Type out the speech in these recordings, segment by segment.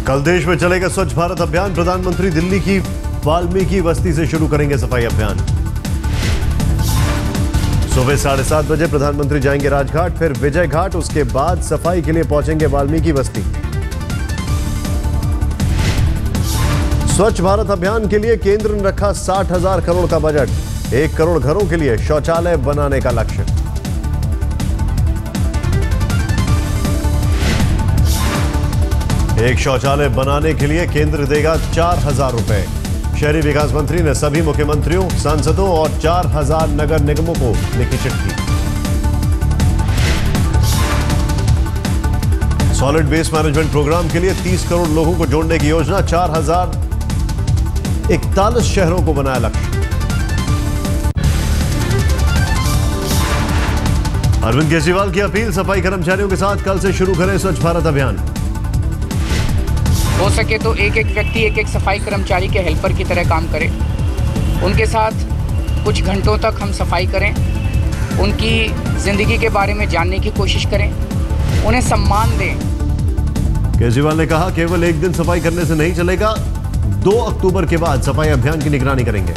कल देश में चलेगा स्वच्छ भारत अभियान। प्रधानमंत्री दिल्ली की वाल्मीकि बस्ती से शुरू करेंगे सफाई अभियान। सुबह 7:30 बजे प्रधानमंत्री जाएंगे राजघाट, फिर विजय घाट, उसके बाद सफाई के लिए पहुंचेंगे वाल्मीकि बस्ती। स्वच्छ भारत अभियान के लिए केंद्र ने रखा 60,000 करोड़ का बजट। 1 करोड़ घरों के लिए शौचालय बनाने का लक्ष्य। एक शौचालय बनाने के लिए केंद्र देगा 4,000 रुपए। शहरी विकास मंत्री ने सभी मुख्यमंत्रियों, सांसदों और 4,000 नगर निगमों को लिखी चिट्ठी। सॉलिड वेस्ट मैनेजमेंट प्रोग्राम के लिए 30 करोड़ लोगों को जोड़ने की योजना। 4,041 शहरों को बनाया लक्ष्य। अरविंद केजरीवाल की अपील, सफाई कर्मचारियों के साथ कल से शुरू करें स्वच्छ भारत अभियान। हो सके तो एक व्यक्ति एक सफाई कर्मचारी के हेल्पर की तरह काम करे, उनके साथ कुछ घंटों तक हम सफाई करें, उनकी जिंदगी के बारे में जानने की कोशिश करें, उन्हें सम्मान दें। केजरीवाल ने कहा, केवल एक दिन सफाई करने से नहीं चलेगा, 2 अक्टूबर के बाद सफाई अभियान की निगरानी करेंगे।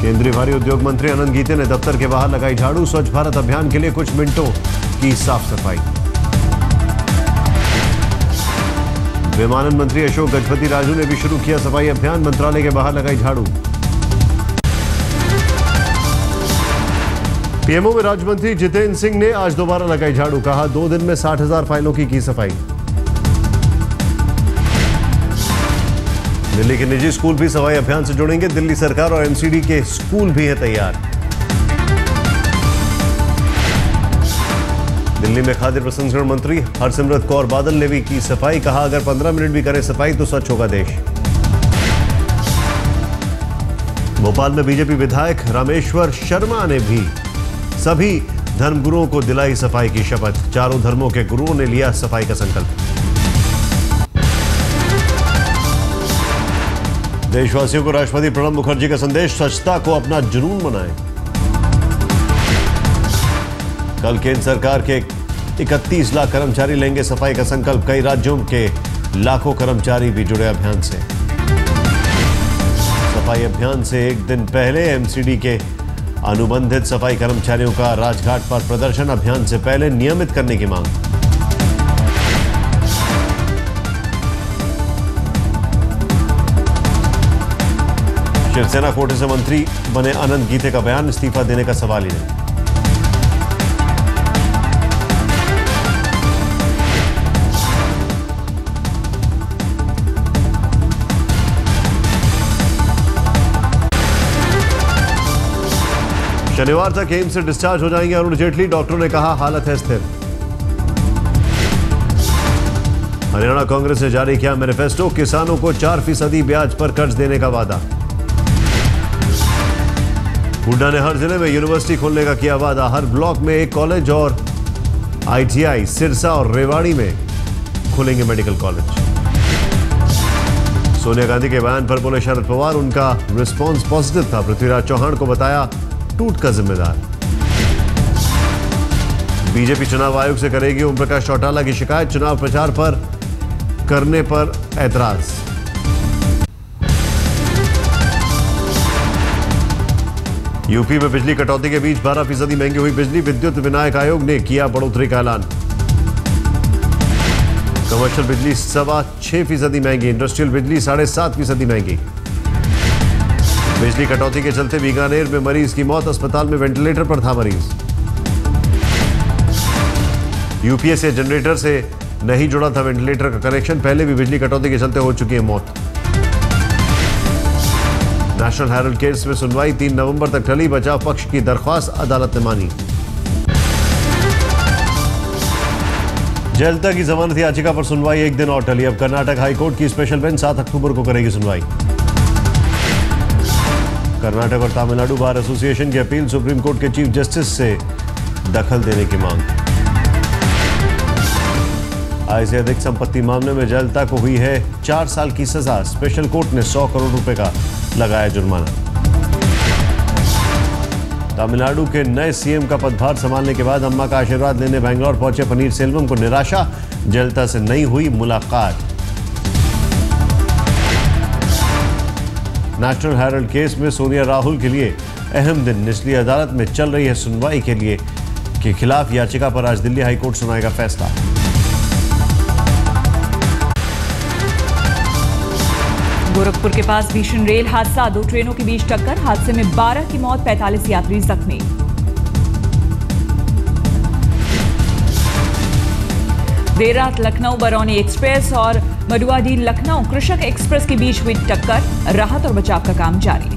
केंद्रीय भारी उद्योग मंत्री अनंत गीते ने दफ्तर के बाहर लगाई झाड़ू। स्वच्छ भारत अभियान के लिए कुछ मिनटों की साफ सफाई। विमानन मंत्री अशोक गजपति राजू ने भी शुरू किया सफाई अभियान। मंत्रालय के बाहर लगाई झाड़ू। पीएमओ में राज्य मंत्री जितेंद्र सिंह ने आज दोबारा लगाई झाड़ू। कहा, 2 दिन में 60,000 फाइलों की सफाई। दिल्ली के निजी स्कूल भी सफाई अभियान से जुड़ेंगे। दिल्ली सरकार और एमसीडी के स्कूल भी है तैयार। दिल्ली में खाद्य प्रसंस्करण मंत्री हरसिमरत कौर बादल ने भी की सफाई। कहा, अगर 15 मिनट भी करें सफाई तो स्वच्छ होगा देश। भोपाल में बीजेपी विधायक रामेश्वर शर्मा ने भी सभी धर्मगुरुओं को दिलाई सफाई की शपथ। चारों धर्मों के गुरुओं ने लिया सफाई का संकल्प। देशवासियों को राष्ट्रपति प्रणब मुखर्जी का संदेश, स्वच्छता को अपना जुनून बनाएं। कल केंद्र सरकार के 31 लाख कर्मचारी लेंगे सफाई का संकल्प। कई राज्यों के लाखों कर्मचारी भी जुड़े अभियान से। सफाई अभियान से एक दिन पहले एमसीडी के अनुबंधित सफाई कर्मचारियों का राजघाट पर प्रदर्शन। अभियान से पहले नियमित करने की मांग। शिवसेना कोटे से मंत्री बने अनंत गीते का बयान, इस्तीफा देने का सवाल ही नहीं। शनिवार तक एम्स से डिस्चार्ज हो जाएंगे अरुण जेटली। डॉक्टरों ने कहा, हालत है स्थिर। हरियाणा कांग्रेस ने जारी किया मैनिफेस्टो। किसानों को 4% ब्याज पर कर्ज देने का वादा। हुड्डा ने हर जिले में यूनिवर्सिटी खोलने का किया वादा। हर ब्लॉक में एक कॉलेज और आईटीआई सिरसा और रेवाड़ी में खुलेंगे मेडिकल कॉलेज। सोनिया गांधी के बयान पर बोले शरद पवार, उनका रिस्पांस पॉजिटिव था। पृथ्वीराज चौहान को बताया टूट का जिम्मेदार। बीजेपी चुनाव आयोग से करेगी ओम प्रकाश चौटाला की शिकायत। चुनाव प्रचार पर करने पर ऐतराज। यूपी में बिजली कटौती के बीच 12% महंगी हुई बिजली। विद्युत विनायक आयोग ने किया बढ़ोतरी का ऐलान। कमर्शियल बिजली 6.25% महंगी। इंडस्ट्रियल बिजली 7.5% महंगी। बिजली कटौती के चलते बीकानेर में मरीज की मौत। अस्पताल में वेंटिलेटर पर था मरीज। यूपीएस या जनरेटर से नहीं जुड़ा था वेंटिलेटर का कनेक्शन। पहले भी बिजली कटौती के चलते हो चुकी है मौत। नेशनल हेराल्ड केस में सुनवाई 3 नवंबर तक टली। बचाव पक्ष की दरख्वास्त अदालत ने मानी। जयललिता की जमानत याचिका पर सुनवाई 1 दिन और टली। अब कर्नाटक हाईकोर्ट की स्पेशल बेंच 7 अक्टूबर को करेगी सुनवाई। कर्नाटक और तमिलनाडु बार एसोसिएशन की अपील। सुप्रीम कोर्ट के चीफ जस्टिस से दखल देने की मांग। आय से अधिक संपत्ति मामले में जयललिता को हुई है 4 साल की सजा। स्पेशल कोर्ट ने 100 करोड़ रुपए का लगाया जुर्माना। तमिलनाडु के नए सीएम का पदभार संभालने के बाद अम्मा का आशीर्वाद लेने बैंगलोर पहुंचे पनीरसेल्वम को निराशा, जयललिता से नहीं हुई मुलाकात। नेशनल हेराल्ड केस में सोनिया राहुल के लिए अहम दिन, निचली अदालत में चल रही है सुनवाई के खिलाफ याचिका पर आज दिल्ली हाईकोर्ट सुनाएगा फैसला। गोरखपुर के पास भीषण रेल हादसा, 2 ट्रेनों के बीच टक्कर, हादसे में 12 की मौत, 45 यात्री जख्मी। देर रात लखनऊ बरौनी एक्सप्रेस और मडुआडीह लखनऊ कृषक एक्सप्रेस के बीच हुई टक्कर, राहत और बचाव का काम जारी।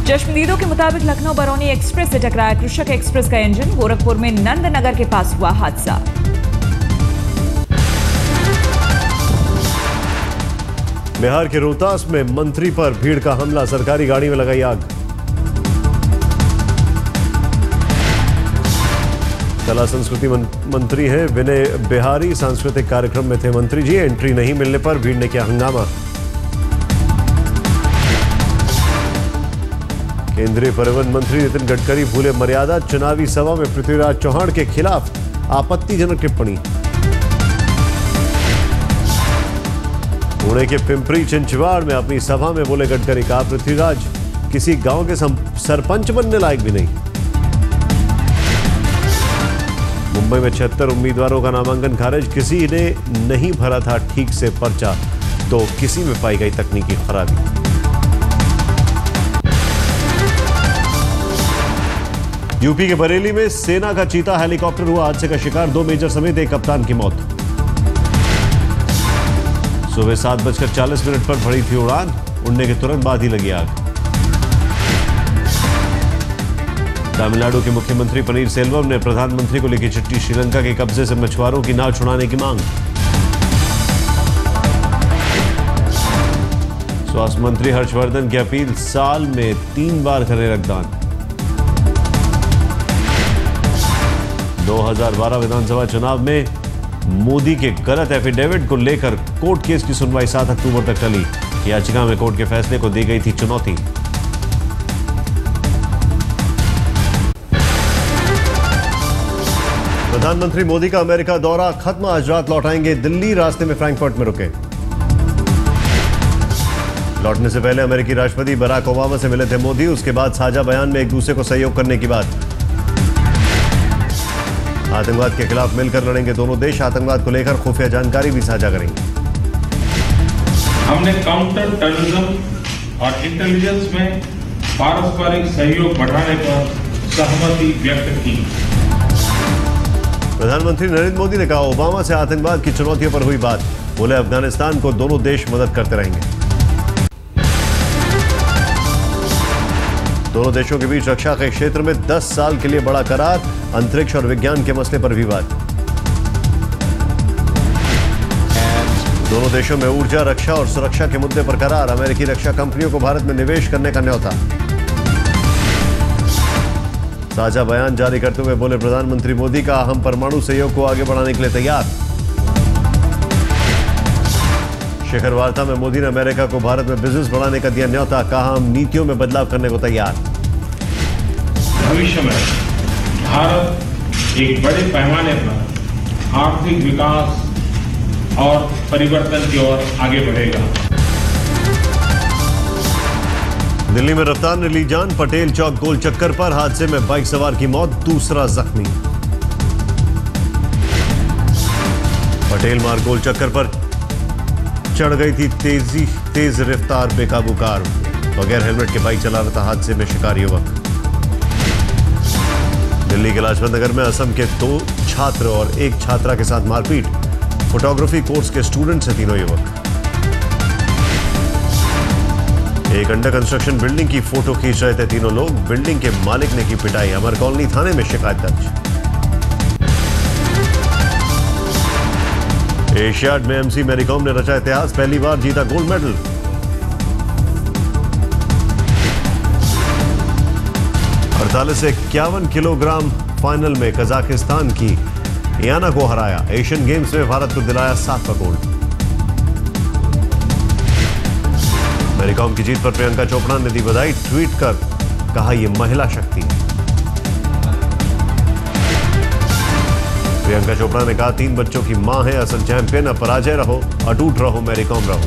चश्मदीदों के मुताबिक लखनऊ बरौनी एक्सप्रेस से टकराया कृषक एक्सप्रेस का इंजन, गोरखपुर में नंदनगर के पास हुआ हादसा। बिहार के रोहतास में मंत्री पर भीड़ का हमला, सरकारी गाड़ी में लगाई आग। कला संस्कृति मंत्री हैं विनय बिहारी, सांस्कृतिक कार्यक्रम में थे मंत्री जी, एंट्री नहीं मिलने पर भीड़ ने किया हंगामा। केंद्रीय परिवहन मंत्री नितिन गडकरी भूले मर्यादा, चुनावी सभा में पृथ्वीराज चौहान के खिलाफ आपत्तिजनक टिप्पणी। पुणे के पिंपरी चिंचवाड़ में अपनी सभा में बोले गडकरी, कहा पृथ्वीराज किसी गांव के सरपंच बनने लायक भी नहीं। मुंबई में 76 उम्मीदवारों का नामांकन खारिज, किसी ने नहीं भरा था ठीक से पर्चा तो किसी में पाई गई तकनीकी खराबी। यूपी के बरेली में सेना का चीता हेलीकॉप्टर हुआ हादसे का शिकार, 2 मेजर समेत 1 कप्तान की मौत। सुबह 7:40 पर भरी थी उड़ान, उड़ने के तुरंत बाद ही लगी आग। तमिलनाडु के मुख्यमंत्री पनीरसेल्वम ने प्रधानमंत्री को लिखी चिट्ठी, श्रीलंका के कब्जे से मछुआरों की नाव छुड़ाने की मांग। स्वास्थ्य मंत्री हर्षवर्धन की अपील, साल में 3 बार करें रक्तदान। 2012 विधानसभा चुनाव में मोदी के गलत एफिडेविट को लेकर कोर्ट केस की सुनवाई 7 अक्टूबर तक चली, याचिका में कोर्ट के फैसले को दी गई थी चुनौती। प्रधानमंत्री मोदी का अमेरिका दौरा खत्म, आज रात लौट आएंगे दिल्ली, रास्ते में फ्रैंकफर्ट में रुके। लौटने से पहले अमेरिकी राष्ट्रपति बराक ओबामा से मिले थे मोदी, उसके बाद साझा बयान में एक दूसरे को सहयोग करने की बात। आतंकवाद के खिलाफ मिलकर लड़ेंगे दोनों देश, आतंकवाद को लेकर खुफिया जानकारी भी साझा करेंगे। हमने काउंटर टेररिज्म और इंटेलिजेंस में पारस्परिक सहयोग बढ़ाने पर सहमति व्यक्त की। प्रधानमंत्री नरेंद्र मोदी ने कहा, ओबामा से आतंकवाद की चुनौतियों पर हुई बात, बोले अफगानिस्तान को दोनों देश मदद करते रहेंगे। दोनों देशों के बीच रक्षा के क्षेत्र में 10 साल के लिए बड़ा करार, अंतरिक्ष और विज्ञान के मसले पर भी बात। दोनों देशों में ऊर्जा, रक्षा और सुरक्षा के मुद्दे पर करार, अमेरिकी रक्षा कंपनियों को भारत में निवेश करने का न्योता। साझा बयान जारी करते हुए बोले प्रधानमंत्री मोदी का, हम परमाणु सहयोग को आगे बढ़ाने के लिए तैयार। शिखर वार्ता में मोदी ने अमेरिका को भारत में बिजनेस बढ़ाने का दिया न्योता, कहा हम नीतियों में बदलाव करने को तैयार। भविष्य में भारत एक बड़े पैमाने पर आर्थिक विकास और परिवर्तन की ओर आगे बढ़ेगा। दिल्ली में रफ्तार ने ली जान, पटेल चौक गोल चक्कर पर हादसे में बाइक सवार की मौत, दूसरा जख्मी। पटेल मार्ग गोल चक्कर पर चढ़ गई थी तेज रफ्तार बेकाबू कार, बगैर हेलमेट के बाइक चला रहा था हादसे में शिकार युवक। दिल्ली के लाजपत नगर में असम के 2 छात्र और 1 छात्रा के साथ मारपीट, फोटोग्राफी कोर्स के स्टूडेंट से तीनों युवक। एक अंडर कंस्ट्रक्शन बिल्डिंग की फोटो खींच रहे थे तीनों लोग, बिल्डिंग के मालिक ने की पिटाई, अमर कॉलोनी थाने में शिकायत दर्ज। एशियाड में एमसी मैरीकॉम ने रचा इतिहास, पहली बार जीता गोल्ड मेडल। अड़तालीस से 51 किलोग्राम फाइनल में कजाकिस्तान की याना को हराया, एशियन गेम्स में भारत को दिलाया 7वां गोल्ड। मैरी कॉम की जीत पर प्रियंका चोपड़ा ने दी बधाई, ट्वीट कर कहा यह महिला शक्ति है। प्रियंका चोपड़ा ने कहा 3 बच्चों की मां है, असल चैंपियन, अब पराजय रहो, अटूट रहो, मैरी कॉम रहो।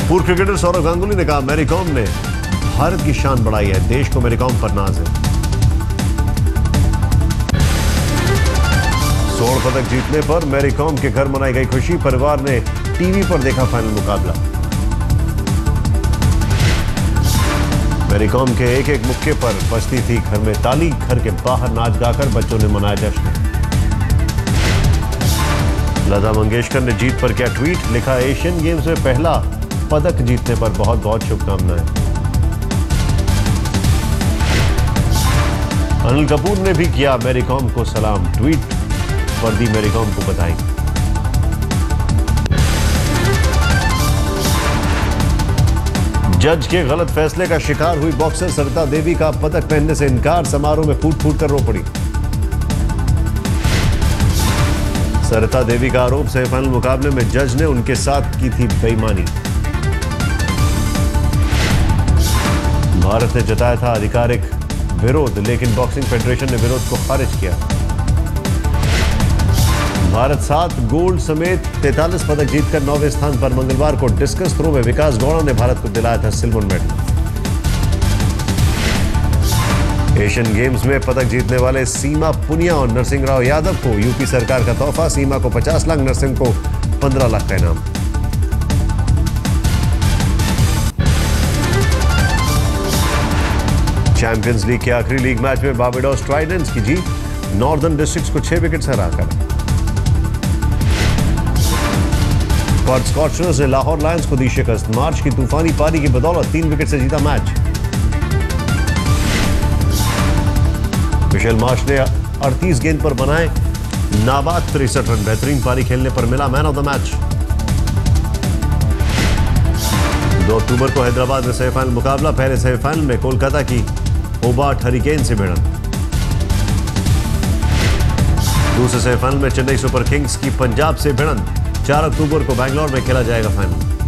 पूर्व क्रिकेटर सौरव गांगुली ने कहा मैरी कॉम ने भारत की शान बढ़ाई है, देश को मैरी कॉम पर नाज है। स्वर्ण पदक जीतने पर मैरी कॉम के घर मनाई गई खुशी, परिवार ने टीवी पर देखा फाइनल मुकाबला। मैरी कॉम के एक एक मुक्के पर बजती थी घर में ताली, घर के बाहर नाच गाकर बच्चों ने मनाया जश्न। लता मंगेशकर ने जीत पर किया ट्वीट, लिखा एशियन गेम्स में पहला पदक जीतने पर बहुत बहुत शुभकामनाएं। अनिल कपूर ने भी किया मैरी कॉम को सलाम, ट्वीट पर दी मैरी कॉम को बधाई। जज के गलत फैसले का शिकार हुई बॉक्सर सरिता देवी का पदक पहनने से इनकार, समारोह में फूट फूट कर रो पड़ी। सरिता देवी का आरोप, सेमीफाइनल मुकाबले में जज ने उनके साथ की थी बेईमानी। भारत ने जताया था आधिकारिक विरोध, लेकिन बॉक्सिंग फेडरेशन ने विरोध को खारिज किया। भारत 7 गोल्ड समेत 43 पदक जीतकर 9वें स्थान पर। मंगलवार को डिस्कस थ्रो में विकास गौड़ा ने भारत को दिलाया था सिल्वर मेडल। एशियन गेम्स में पदक जीतने वाले सीमा पुनिया और नरसिंह राव यादव को यूपी सरकार का तोहफा, सीमा को 50 लाख, नरसिंह को 15 लाख का इनाम। चैंपियंस लीग के आखिरी लीग मैच में बारबाडोस ट्राइडेंट्स की जीत, नॉर्दर्न डिस्ट्रिक्ट्स को 6 विकेट से हराकर। पर्थ स्कॉचर्स ने लाहौर लायंस को दी शिकस्त, मार्च की तूफानी पारी की बदौलत 3 विकेट से जीता मैच। मिशेल मार्श ने 38 गेंद पर बनाए नाबाद 63 रन, बेहतरीन पारी खेलने पर मिला मैन ऑफ द मैच। 2 अक्टूबर को हैदराबाद में सेमीफाइनल मुकाबला, पहले सेमीफाइनल में कोलकाता की होबार्ट हरिकेन से भिड़ंत। दूसरे सेमीफाइनल में चेन्नई सुपर किंग्स की पंजाब से भिड़ंत। 4 अक्टूबर को बैंगलोर में खेला जाएगा फाइनल।